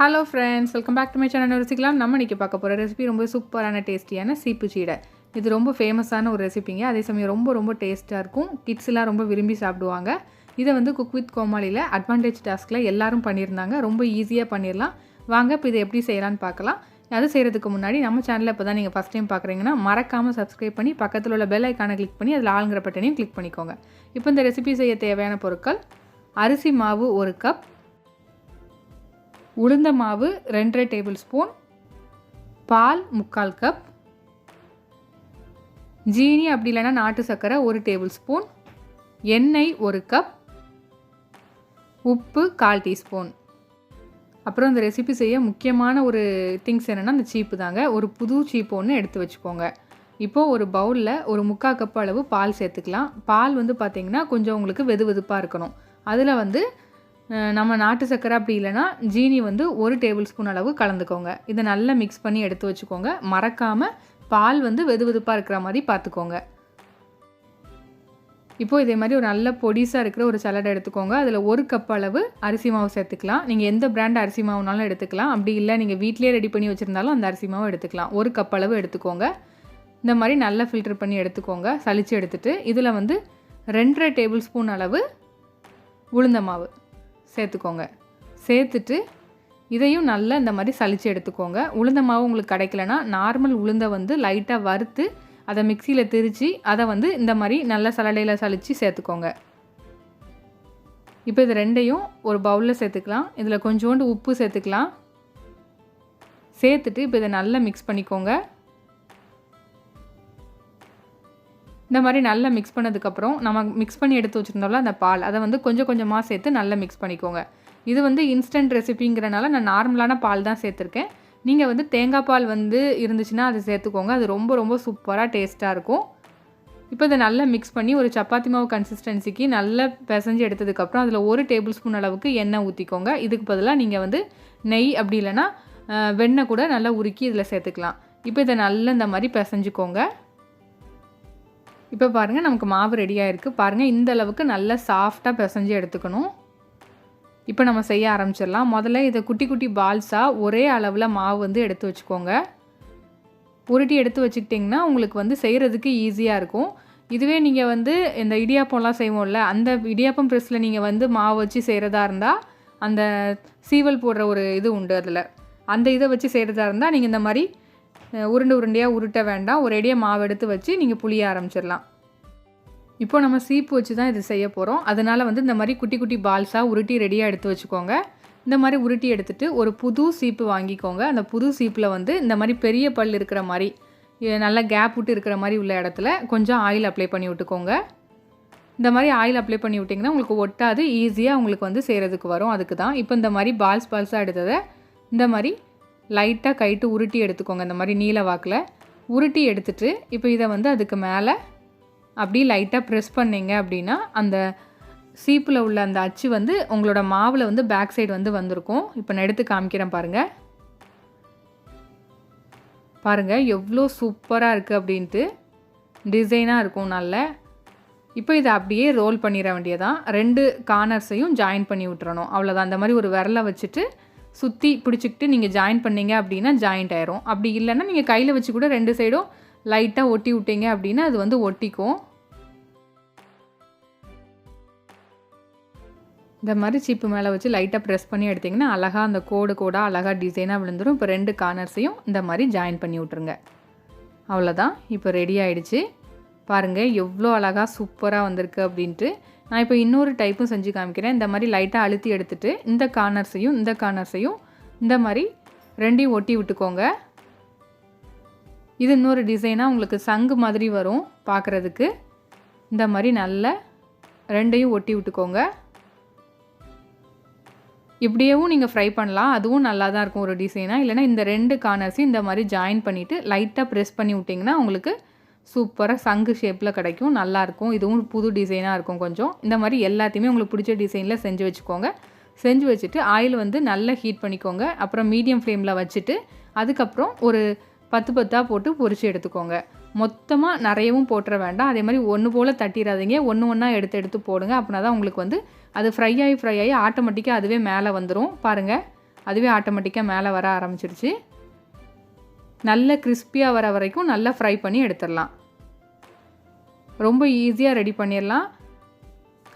Hello friends, welcome back to my channel Rusikkalam. நம்ம இன்னைக்கு பார்க்க போற ரெசிபி ரொம்ப சூப்பரான டேஸ்டியான சீப்பு சீடை. இது ரொம்ப ஃபேமஸான ஒரு ரெசிபிங்க. அதே சமயம் ரொம்ப டேஸ்டா இருக்கும். கிட்ஸ் எல்லாம் ரொம்ப விரும்பி சாப்பிடுவாங்க. இத வந்து குக் வித் கோமாளில அட்வான்டேஜ் டாஸ்க்ல எல்லாரும் பண்ணிருந்தாங்க. ரொம்ப ஈஸியா பண்ணிரலாம். வாங்க இப்போ இத எப்படி செய்யலாம்னு பார்க்கலாம். அது செய்யறதுக்கு முன்னாடி நம்ம சேனலை இப்போதான் நீங்க ஃபர்ஸ்ட் டைம் பார்க்கறீங்கன்னா மறக்காம Subscribe பண்ணி பக்கத்துல உள்ள பெல் ஐகானை கிளிக் பண்ணி அதுல ஆல்ங்கற பட்டனையும் கிளிக் பண்ணிக்கோங்க. இப்போ இந்த ரெசிபி செய்ய தேவையான பொருட்கள் அரிசி மாவு 1 கப் உளுந்த மாவு 2 டேபிள்ஸ்பூன் பால் 3/4 கப் ஜீனி அப்படி இல்லனா நாட்டு சக்கரை 1 டேபிள்ஸ்பூன் எண்ணெய் 1 கப் உப்பு 1/4 டீஸ்பூன் அப்புறம் இந்த ரெசிபி செய்ய முக்கியமான ஒரு திங்ஸ் என்னன்னா அந்த சீப்பு தாங்க ஒரு புது சீப்பு ஒன்று எடுத்து வச்சுக்கோங்க இப்போ ஒரு பவுல்ல ஒரு 3/4 கப் அளவு பால் சேர்த்துக்கலாம் பால் வந்து பாத்தீங்கன்னா கொஞ்சம் உங்களுக்கு வெதுவெதுப்பா இருக்கணும் அதுல வந்து நம்ம நாட்டு சக்கரை அப்படி இல்லனா ஜீனி வந்து 1 டேபிள்ஸ்பூன் அளவு கலந்துக்கோங்க இத நல்லா mix பண்ணி எடுத்து வச்சுக்கோங்க மறக்காம பால் வந்து வெதுவெதுப்பா இருக்கிற மாதிரி பாத்துக்கோங்க இப்போ இதே மாதிரி ஒரு நல்ல பொடிசா இருக்கிற ஒரு சலடை எடுத்துக்கோங்க அதுல 1 கப் அளவு அரிசி மாவு சேர்த்துக்கலாம் நீங்க எந்த பிராண்ட் அரிசி மாவுனாலும் எடுத்துக்கலாம் அப்படி இல்ல நீங்க வீட்லயே ரெடி பண்ணி வச்சிருந்தாலும் அந்த அரிசி மாவு எடுத்துக்கலாம் 1 கப் அளவு எடுத்துக்கோங்க இந்த மாதிரி நல்லா ஃபில்டர் பண்ணி எடுத்துக்கோங்க சலிச்சு எடுத்துட்டு இதுல வந்து 2 டேபிள்ஸ்பூன் அளவு உளுந்த மாவு சேர்த்துக்கோங்க சேர்த்துட்டு இதையும் நல்லா இந்த மாதிரி சலிச்சு எடுத்துக்கோங்க உளுந்த மாவு உங்களுக்கு கிடைக்கலனா நார்மல் உளுந்த வந்து லைட்டா வறுத்து அத மிக்ஸில திரிச்சி அத வந்து இந்த மாதிரி நல்ல சலடையில சலிச்சு சேர்த்துக்கோங்க இப்போ இது ரெண்டையும் ஒரு பவுல்ல சேர்த்துக்கலாம் இதுல கொஞ்சோண்டு உப்பு சேர்த்துக்கலாம் சேர்த்துட்டு இப்போ இத நல்லா mix பண்ணிக்கோங்க இந்த மாதிரி நல்லா mix பண்ணதுக்கு அப்புறம் நம்ம mix பண்ணி எடுத்து வச்சிருந்தோம்ல அந்த பால் அத வந்து கொஞ்சமா சேர்த்து நல்லா mix பண்ணிக்கோங்க இது வந்து இன்ஸ்டன்ட் ரெசிபிங்கறனால நான் நார்மலான பால் தான் சேர்த்திருக்கேன் நீங்க வந்து தேங்காய் பால் வந்து இருந்துச்சுனா அது சேர்த்துக்கோங்க அது ரொம்ப சூப்பரா டேஸ்டா இருக்கும் இப்போ இத நல்லா mix பண்ணி ஒரு சப்பாத்தி மாவு கன்சிஸ்டன்சிக்கு நல்லா பிசைஞ்சு எடுத்ததுக்கு அப்புறம் அதுல 1 டேபிள்ஸ்பூன் அளவுக்கு எண்ணெய் ஊத்திக்கோங்க இதுக்கு பதிலா நீங்க வந்து நெய் அப்படி இல்லனா வெண்ணெய் கூட நல்லா உருக்கி இதல சேர்த்துக்கலாம் இப்போ இத நல்லா இந்த மாதிரி பிசைஞ்சுக்கோங்க இப்போ பாருங்க நமக்கு மாவு ரெடியா இருக்கு பாருங்க இந்த அளவுக்கு நல்ல சாஃப்ட்டா பிசைஞ்சு எடுத்துக்கணும் இப்போ நம்ம செய்ய ஆரம்பிச்சிரலாம் முதல்ல இத குட்டி பால்ஸா ஒரே அளவுல மாவு வந்து எடுத்து வச்சுக்கோங்க உருட்டி எடுத்து வச்சிட்டீங்கன்னா உங்களுக்கு வந்து செய்யிறதுக்கு ஈஸியா இருக்கும் இதுவே நீங்க வந்து இந்த இடியாப்பம்லாம் செய்வோம்ல அந்த இடியாப்பம் பிரஸ்ல நீங்க வந்து மாவு வச்சு செய்யறதா இருந்தா அந்த சீவல் போடுற ஒரு இது உண்டு அதுல அந்த இத வச்சு செய்யறதா இருந்தா நீங்க இந்த மாதிரி உருண்டையா உருட்ட வேண்டாம் ஒரேடியா மாவு எடுத்து வச்சு நீங்க புளிய ஆரம்பிச்சிரலாம் இப்போ நம்ம சீப்பு வச்சு தான் இது செய்ய போறோம் அதனால வந்து இந்த மாதிரி குட்டி பால்ஸா உருட்டி ரெடியா எடுத்து வச்சுக்கோங்க இந்த மாதிரி உருட்டி எடுத்துட்டு ஒரு புது சீப்பு வாங்கிக்கோங்க அந்த புது சீப்புல வந்து இந்த மாதிரி பெரிய பல் இருக்கிற மாதிரி நல்ல கேப் விட்டு இருக்கிற மாதிரி உள்ள இடத்துல கொஞ்சம் ஆயில் அப்ளை பண்ணி விட்டுக்கோங்க இந்த மாதிரி ஆயில் அப்ளை பண்ணி விட்டீங்கன்னா உங்களுக்கு ஒட்டாது ஈஸியா உங்களுக்கு வந்து செய்யிறதுக்கு வரும் அதுக்கு தான் இப்போ இந்த மாதிரி பால்ஸா எடுத்தத இந்த மாதிரி லைட்டா கைட்டு உருட்டி எடுத்துக்கோங்க இந்த மாதிரி நீல வாக்குல உருட்டி எடுத்துட்டு இப்போ இத வந்து அதுக்கு மேல அப்படி லைட்டா பிரஸ் பண்ணீங்க அப்படினா அந்த சீப்புல உள்ள அந்த அச்சு வந்து உங்களோட மாவுல வந்து பேக் சைடு வந்து வந்திருக்கும் இப்போ நான் எடுத்து காமிக்கிறேன் பாருங்க பாருங்க எவ்ளோ சூப்பரா இருக்கு அப்படினு டிசைனா இருக்கும் நல்ல இப்போ இத அப்படியே ரோல் பண்ணிர வேண்டியதான் ரெண்டு கார்னர்ஸையும் ஜாயின் பண்ணி விட்டுறணும் அவ்வளவுதான் அந்த மாதிரி ஒரு விரல வச்சிட்டு சுத்தி பிடிச்சிட்டு நீங்க ஜாயின் பண்ணீங்க அப்படினா ஜாயின்ட் ஆயிரும் அப்படி இல்லனா நீங்க கையில வச்சு கூட ரெண்டு சைடும் லைட்டா ஒட்டி விட்டீங்க அப்படினா அது வந்து ஒட்டிக்கும் இந்த மாதிரி சீப்பு மேல வச்சு லைட்டா பிரஸ் பண்ணி எடுத்தீங்கன்னா அழகா அந்த கோடா அழகா டிசைனா விழுந்துரும் இப்போ ரெண்டு கார்னர்ஸையும் இந்த மாதிரி ஜாயின் பண்ணி விட்டுருங்க அவ்வளவுதான் இப்போ ரெடி ஆயிடுச்சு பாருங்க எவ்ளோ அழகா சூப்பரா வந்திருக்கு அப்படினு நான் இப்போ இன்னொரு டைப்பும் செஞ்சு காமிக்கிறேன் இந்த மாதிரி லைட்டா அழுத்தி எடுத்துட்டு இந்த கார்னர்ஸையும் இந்த மாதிரி ரெண்டையும் ஒட்டி விட்டுக்கோங்க இது இன்னொரு டிசைனா உங்களுக்கு சங்கு மாதிரி வரும் பார்க்கிறதுக்கு இந்த மாதிரி நல்ல ரெண்டையும் ஒட்டி விட்டுக்கோங்க இப்படியேவும் நீங்க ஃப்ரை பண்ணலாம் அதுவும் நல்லா தான் இருக்கும் ஒரு டிசைனா இல்லனா இந்த ரெண்டு கார்னர்ஸையும் இந்த மாதிரி ஜாயின் பண்ணிட்டு லைட்டா பிரஸ் பண்ணி விட்டீங்கன்னா உங்களுக்கு சூப்பரா சங்கு ஷேப்ல கிடைக்கும் நல்லா இருக்கும் இதுவும் புது டிசைனா இருக்கும் கொஞ்சம் இந்த மாதிரி எல்லாத்தையுமே உங்களுக்கு பிடிச்ச டிசைன்ல செஞ்சு வெச்சுக்கோங்க செஞ்சு வச்சிட்டு ஆயில் வந்து நல்லா ஹீட் பண்ணிக்கோங்க அப்புறம் மீடியம் ஃப்ளேம்ல வச்சிட்டு அதுக்கு அப்புறம் ஒரு 10 போட்டு பொரிச்சு எடுத்துக்கோங்க மொத்தமா நிறையவும் போட்ற வேண்டாம் அதே மாதிரி ஒன்னு போல தட்டிராதீங்க ஒண்ணா எடுத்து போடுங்க அப்பனா தான் உங்களுக்கு வந்து அது ஃப்ரை ஆயி ஆட்டோமேட்டிக்கா அதுவே மேலே வந்துரும் பாருங்க அதுவே ஆட்டோமேட்டிக்காக மேலே வர ஆரம்பிச்சிருச்சு. நல்ல கிறிஸ்பியாக வர வரைக்கும் நல்லா ஃப்ரை பண்ணி எடுத்துடலாம். ரொம்ப ஈஸியாக ரெடி பண்ணிடலாம்.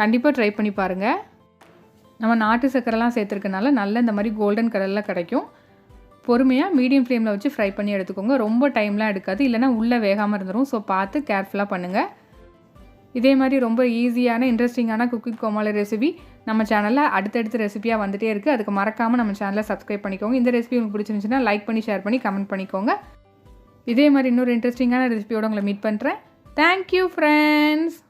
கண்டிப்பாக ட்ரை பண்ணி பாருங்கள். நம்ம நாட்டு சக்கரைலாம் சேர்த்துருக்கனால நல்ல இந்த மாதிரி கோல்டன் கலரில் கிடைக்கும். பொறுமையாக மீடியம் ஃப்ளேமில் வச்சு ஃப்ரை பண்ணி எடுத்துக்கோங்க. ரொம்ப டைம்லாம் எடுக்காது, இல்லைனா உள்ளே வேகாமல் இருந்துடும். ஸோ பார்த்து கேர்ஃபுல்லாக பண்ணுங்கள். இதே மாதிரி ரொம்ப ஈஸியான இன்ட்ரெஸ்டிங்கான குக்கிங் கோமாளி ரெசிபி நம்ம சேனலில் அடுத்தடுத்த ரெசிபியாக வந்துகிட்டே இருக்குது. அதுக்கு மறக்காமல் நம்ம சேனலை சப்ஸ்கிரைப் பண்ணிக்கோங்க. இந்த ரெசிபி உங்களுக்கு பிடிச்சிருந்துச்சுன்னா லைக் பண்ணி ஷேர் பண்ணி கமெண்ட் பண்ணிக்கோங்க. இதே மாதிரி இன்னொரு இன்ட்ரெஸ்டிங்கான ரெசிபியோடு உங்களை மீட் பண்ணுறேன். Thank you friends.